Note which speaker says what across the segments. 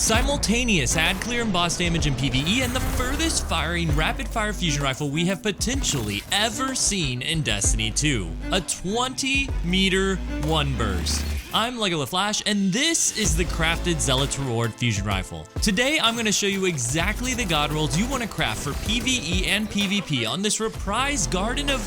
Speaker 1: simultaneous add clear and boss damage in PvE, and the furthest firing rapid fire fusion rifle we have potentially ever seen in Destiny 2. A 20-meter one burst. I'm Lego Flash, and this is the crafted Zealot's Reward fusion rifle. Today, I'm going to show you exactly the god rolls you want to craft for PvE and PvP on this reprise Garden of...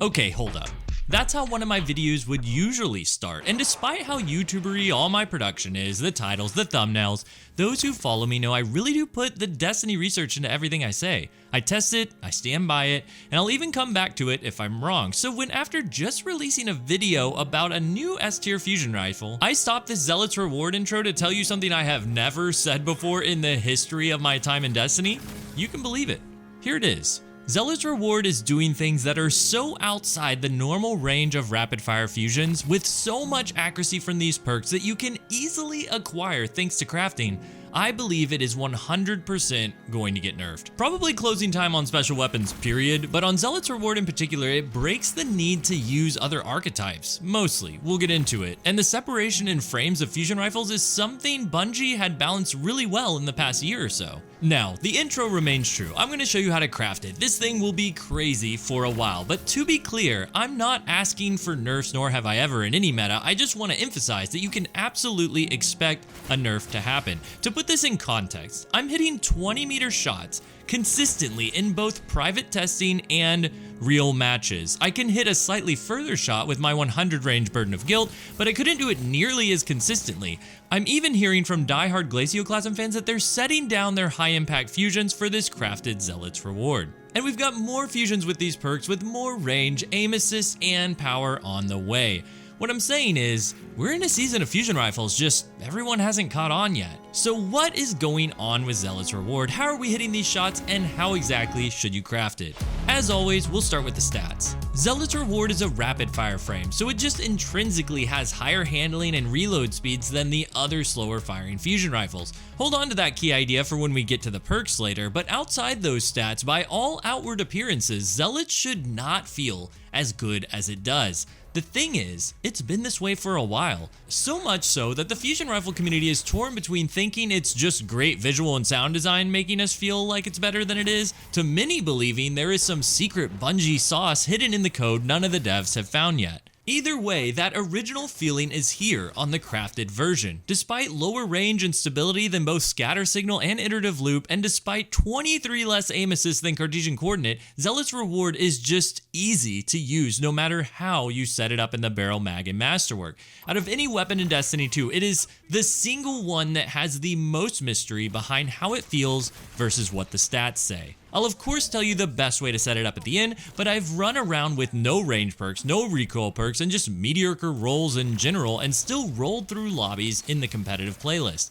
Speaker 1: Okay, hold up. That's how one of my videos would usually start, and despite how YouTuber-y all my production is, the titles, the thumbnails, those who follow me know I really do put the Destiny research into everything I say. I test it, I stand by it, and I'll even come back to it if I'm wrong. So when after just releasing a video about a new S-tier fusion rifle, I stopped this Zealot's Reward intro to tell you something I have never said before in the history of my time in Destiny, you can believe it. Here it is. Zealot's Reward is doing things that are so outside the normal range of rapid-fire fusions with so much accuracy from these perks that you can easily acquire thanks to crafting. I believe it is 100% going to get nerfed. Probably closing time on special weapons, period, but on Zealot's Reward in particular, it breaks the need to use other archetypes. Mostly, we'll get into it. And the separation in frames of fusion rifles is something Bungie had balanced really well in the past year or so. Now, the intro remains true. I'm going to show you how to craft it. This thing will be crazy for a while, but to be clear, I'm not asking for nerfs, nor have I ever in any meta. I just want to emphasize that you can absolutely expect a nerf to happen. To put this in context, I'm hitting 20-meter shots consistently in both private testing and real matches. I can hit a slightly further shot with my 100 range Burden of Guilt, but I couldn't do it nearly as consistently. I'm even hearing from diehard Glacioclasm fans that they're setting down their high-impact fusions for this crafted Zealot's Reward. And we've got more fusions with these perks with more range, aim assist, and power on the way. What I'm saying is, we're in a season of fusion rifles, just everyone hasn't caught on yet. So what is going on with Zealot's Reward? How are we hitting these shots, and how exactly should you craft it? As always, we'll start with the stats. Zealot's Reward is a rapid fire frame, so it just intrinsically has higher handling and reload speeds than the other slower firing fusion rifles. Hold on to that key idea for when we get to the perks later, but outside those stats, by all outward appearances, Zealot should not feel as good as it does. The thing is, it's been this way for a while. So much so that the fusion rifle community is torn between thinking it's just great visual and sound design making us feel like it's better than it is, to many believing there is some secret Bungie sauce hidden in the code none of the devs have found yet. Either way, that original feeling is here on the crafted version. Despite lower range and stability than both scatter signal and iterative loop, and despite 23 less aim assist than Cartesian coordinate, Zealot's Reward is just easy to use no matter how you set it up in the barrel, mag, and masterwork. Out of any weapon in Destiny 2, it is the single one that has the most mystery behind how it feels versus what the stats say. I'll of course tell you the best way to set it up at the end, but I've run around with no range perks, no recoil perks, and just mediocre rolls in general and still rolled through lobbies in the competitive playlist.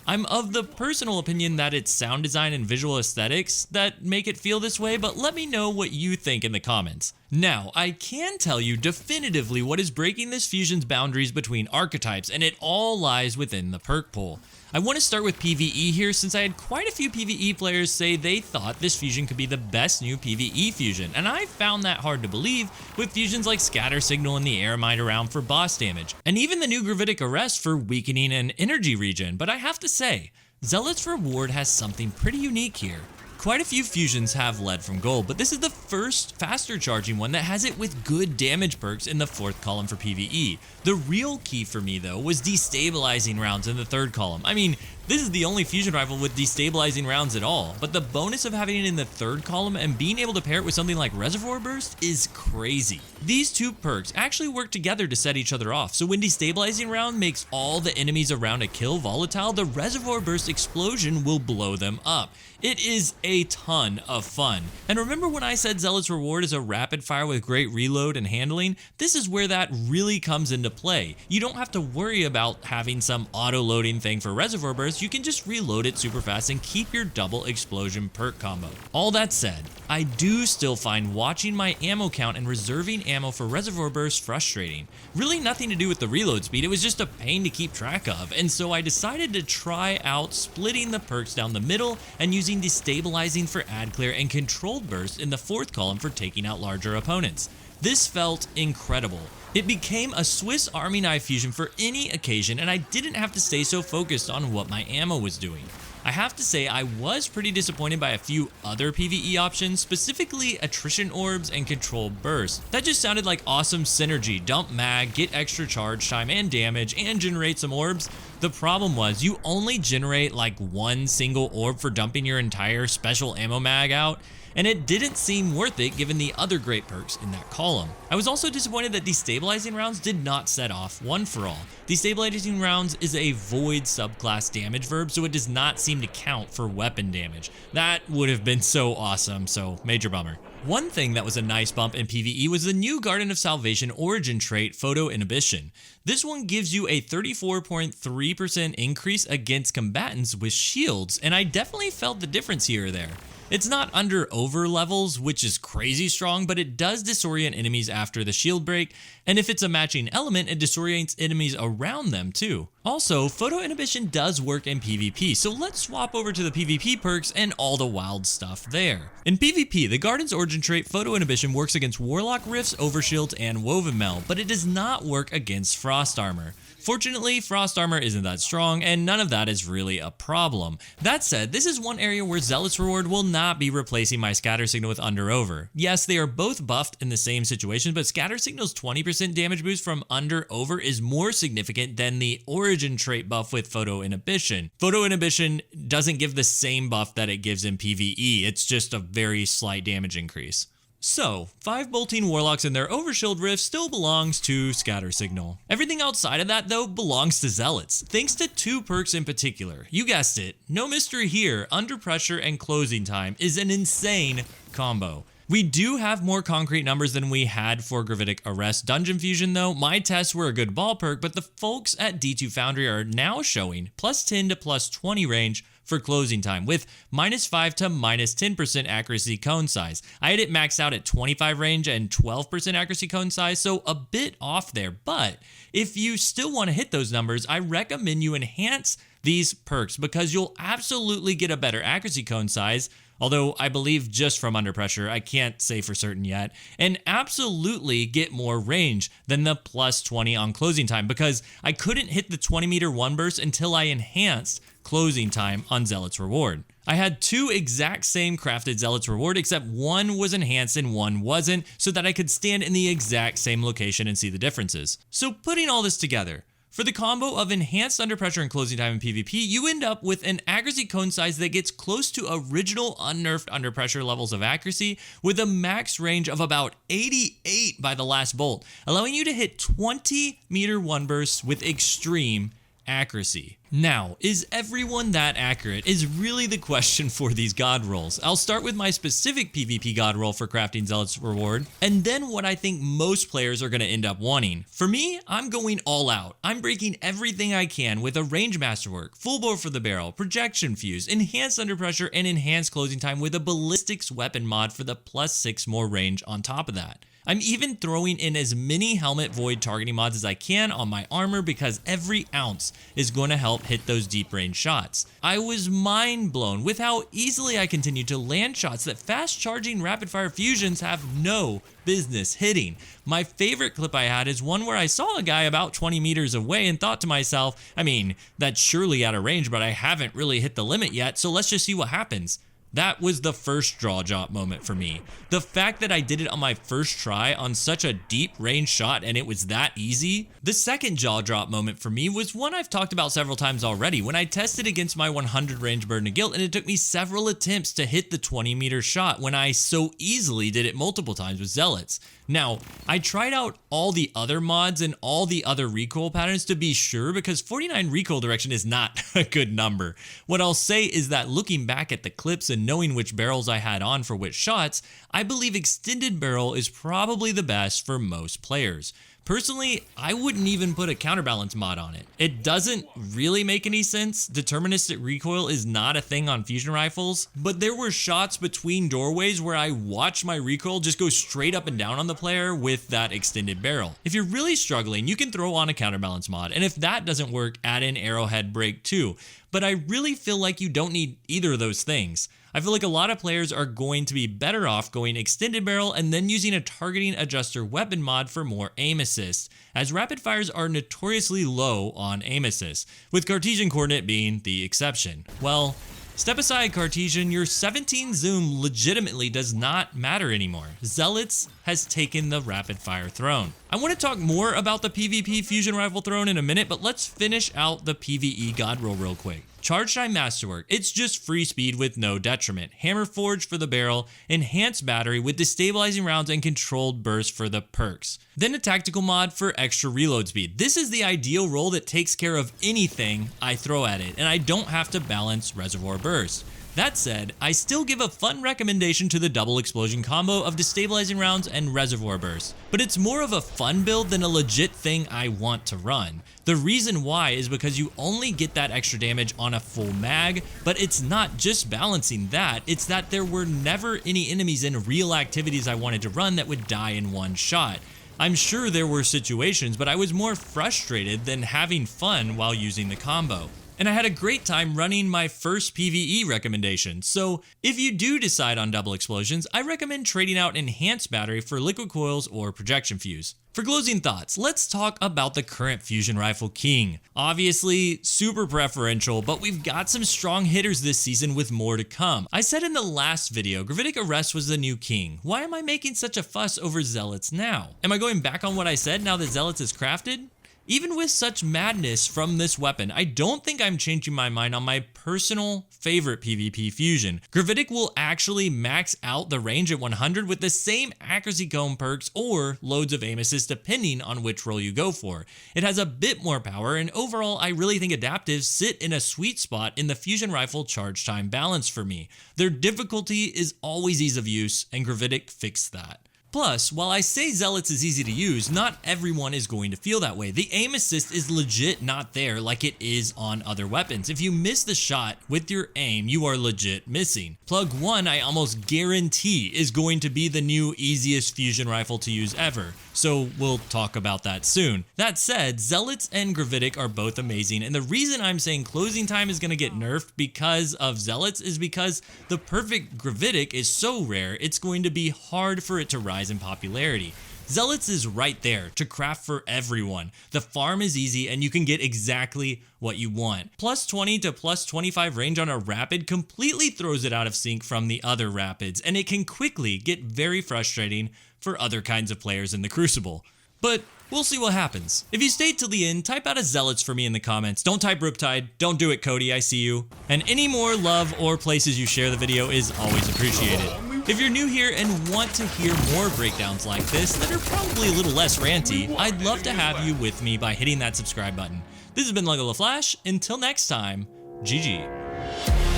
Speaker 1: I'm of the personal opinion that it's sound design and visual aesthetics that make it feel this way, but let me know what you think in the comments. Now, I can tell you definitively what is breaking this fusion's boundaries between archetypes, and it all lies within the perk pool. I want to start with PvE here since I had quite a few PvE players say they thought this fusion could be the best new PvE fusion, and I found that hard to believe with fusions like Scatter Signal and the Aramite around for boss damage, and even the new Gravitic Arrest for weakening and energy regen, but I have to say, Zealot's Reward has something pretty unique here. Quite a few fusions have lead from gold, but this is the first faster charging one that has it with good damage perks in the fourth column for PvE. The real key for me though was destabilizing rounds in the third column. I mean, this is the only fusion rifle with destabilizing rounds at all, but the bonus of having it in the third column and being able to pair it with something like Reservoir Burst is crazy. These two perks actually work together to set each other off, so when destabilizing round makes all the enemies around a kill volatile, the Reservoir Burst explosion will blow them up. It is a ton of fun. And remember when I said Zealot's Reward is a rapid fire with great reload and handling? This is where that really comes into play. You don't have to worry about having some auto-loading thing for Reservoir Burst, you can just reload it super fast and keep your double explosion perk combo. All that said, I do still find watching my ammo count and reserving ammo for Reservoir Burst frustrating. Really nothing to do with the reload speed, it was just a pain to keep track of, and so I decided to try out splitting the perks down the middle and using destabilizing for add clear and controlled burst in the fourth column for taking out larger opponents. This felt incredible. It became a Swiss Army knife fusion for any occasion, and I didn't have to stay so focused on what my ammo was doing. I have to say I was pretty disappointed by a few other PvE options, specifically attrition orbs and control burst. That just sounded like awesome synergy: dump mag, get extra charge time and damage, and generate some orbs. The problem was you only generate like one single orb for dumping your entire special ammo mag out, and it didn't seem worth it given the other great perks in that column. I was also disappointed that destabilizing rounds did not set off one for all. Destabilizing rounds is a void subclass damage verb, so it does not seem to count for weapon damage. That would have been so awesome, so major bummer. One thing that was a nice bump in PvE was the new Garden of Salvation origin trait, Photo Inhibition. This one gives you a 34.3% increase against combatants with shields, and I definitely felt the difference here or there. It's not under over levels, which is crazy strong, but it does disorient enemies after the shield break, and if it's a matching element, it disorients enemies around them too. Also, Photo Inhibition does work in PvP, so let's swap over to the PvP perks and all the wild stuff there. In PvP, the Garden's origin trait, Photo Inhibition, works against Warlock Rifts, Overshields, and Woven Mail, but it does not work against Frost Armor. Fortunately, Frost Armor isn't that strong, and none of that is really a problem. That said, this is one area where Zealot's Reward will not be replacing my Scatter Signal with Under Over. Yes, they are both buffed in the same situation, but Scatter Signal's 20% damage boost from Under Over is more significant than the origin trait buff with Photo Inhibition. Photo Inhibition doesn't give the same buff that it gives in PvE, it's just a very slight damage increase. So, 5 bolting warlocks and their overshield rift still belongs to Scatter Signal. Everything outside of that though belongs to Zealots, thanks to 2 perks in particular. You guessed it, no mystery here, Under Pressure and Closing Time is an insane combo. We do have more concrete numbers than we had for Gravitic Arrest Dungeon Fusion though. My tests were a good ball perk, but the folks at D2 Foundry are now showing plus 10 to plus 20 range for closing time with -5 to -10% accuracy cone size. I had it maxed out at 25 range and 12% accuracy cone size, so a bit off there, but if you still want to hit those numbers, I recommend you enhance these perks because you'll absolutely get a better accuracy cone size, although I believe just from Under Pressure, I can't say for certain yet, and absolutely get more range than the plus 20 on closing time because I couldn't hit the 20 meter one burst until I enhanced closing time on Zealot's Reward. I had 2 exact same crafted Zealot's Reward, except one was enhanced and one wasn't, so that I could stand in the exact same location and see the differences. So putting all this together, for the combo of enhanced Under Pressure and closing time in PvP, you end up with an accuracy cone size that gets close to original unnerfed Under Pressure levels of accuracy with a max range of about 88 by the last bolt, allowing you to hit 20 meter one bursts with extreme accuracy. Now, is everyone that accurate is really the question for these god rolls. I'll start with my specific PvP god roll for crafting Zealot's Reward, and then what I think most players are going to end up wanting. For me, I'm going all out. I'm breaking everything I can with a range masterwork, full bore for the barrel, projection fuse, enhanced Under Pressure, and enhanced closing time with a ballistics weapon mod for the plus 6 more range on top of that. I'm even throwing in as many helmet void targeting mods as I can on my armor because every ounce is going to help hit those deep range shots. I was mind blown with how easily I continued to land shots that fast charging rapid fire fusions have no business hitting. My favorite clip I had is one where I saw a guy about 20 meters away and thought to myself, I mean, that's surely out of range, but I haven't really hit the limit yet, so let's just see what happens. That was the first draw drop moment for me. The fact that I did it on my first try on such a deep range shot and it was that easy. The second jaw drop moment for me was one I've talked about several times already when I tested against my 100 range Burden of Guilt and it took me several attempts to hit the 20 meter shot when I so easily did it multiple times with Zealots. Now, I tried out all the other mods and all the other recoil patterns to be sure because 49 recoil direction is not a good number. What I'll say is that looking back at the clips and knowing which barrels I had on for which shots, I believe extended barrel is probably the best for most players. Personally, I wouldn't even put a counterbalance mod on it. It doesn't really make any sense. Deterministic recoil is not a thing on fusion rifles, but there were shots between doorways where I watched my recoil just go straight up and down on the player with that extended barrel. If you're really struggling, you can throw on a counterbalance mod, and if that doesn't work, add in arrowhead break too. but I really feel like you don't need either of those things. I feel like a lot of players are going to be better off going extended barrel and then using a targeting adjuster weapon mod for more aim assist, as rapid fires are notoriously low on aim assist, with Cartesian coordinate being the exception. Well, step aside Cartesian, your 17 zoom legitimately does not matter anymore. Zealots has taken the rapid fire throne. I want to talk more about the PvP fusion rifle throne in a minute, but let's finish out the PvE god roll real quick. Charge time masterwork, it's just free speed with no detriment. Hammer forge for the barrel, enhanced battery with destabilizing rounds and controlled burst for the perks. Then a tactical mod for extra reload speed. This is the ideal roll that takes care of anything I throw at it, and I don't have to balance reservoir burst. That said, I still give a fun recommendation to the double explosion combo of destabilizing rounds and reservoir burst, but it's more of a fun build than a legit thing I want to run. The reason why is because you only get that extra damage on a full mag, but it's not just balancing that, it's that there were never any enemies in real activities I wanted to run that would die in one shot. I'm sure there were situations, but I was more frustrated than having fun while using the combo. And I had a great time running my first PvE recommendation. So if you do decide on double explosions, I recommend trading out enhanced battery for liquid coils or projection fuse. For closing thoughts, let's talk about the current fusion rifle king. Obviously, super preferential, but we've got some strong hitters this season with more to come. I said in the last video, Gravitic Arrest was the new king. Why am I making such a fuss over Zealots now? Am I going back on what I said now that Zealots is crafted? Even with such madness from this weapon, I don't think I'm changing my mind on my personal favorite PvP fusion. Gravitic will actually max out the range at 100 with the same accuracy cone perks or loads of aim assist depending on which role you go for. It has a bit more power, and overall I really think adaptives sit in a sweet spot in the fusion rifle charge time balance for me. Their difficulty is always ease of use, and Gravitic fixed that. Plus, while I say Zealots is easy to use, not everyone is going to feel that way. The aim assist is legit not there like it is on other weapons. If you miss the shot with your aim, you are legit missing. Plug 1, I almost guarantee, is going to be the new easiest fusion rifle to use ever, so we'll talk about that soon. That said, Zealots and Gravitic are both amazing, and the reason I'm saying closing time is going to get nerfed because of Zealots is because the perfect Gravitic is so rare, it's going to be hard for it to rise in popularity. Zealots is right there to craft for everyone. The farm is easy and you can get exactly what you want. Plus 20 to plus 25 range on a rapid completely throws it out of sync from the other rapids, and it can quickly get very frustrating for other kinds of players in the Crucible. But we'll see what happens. If you stayed till the end, type out a Zealots for me in the comments. Don't type Riptide. Don't do it, Cody. I see you. And any more love or places you share the video is always appreciated. If you're new here and want to hear more breakdowns like this that are probably a little less ranty, I'd love to have you with me by hitting that subscribe button. This has been Lego LaFlash. Until next time, GG.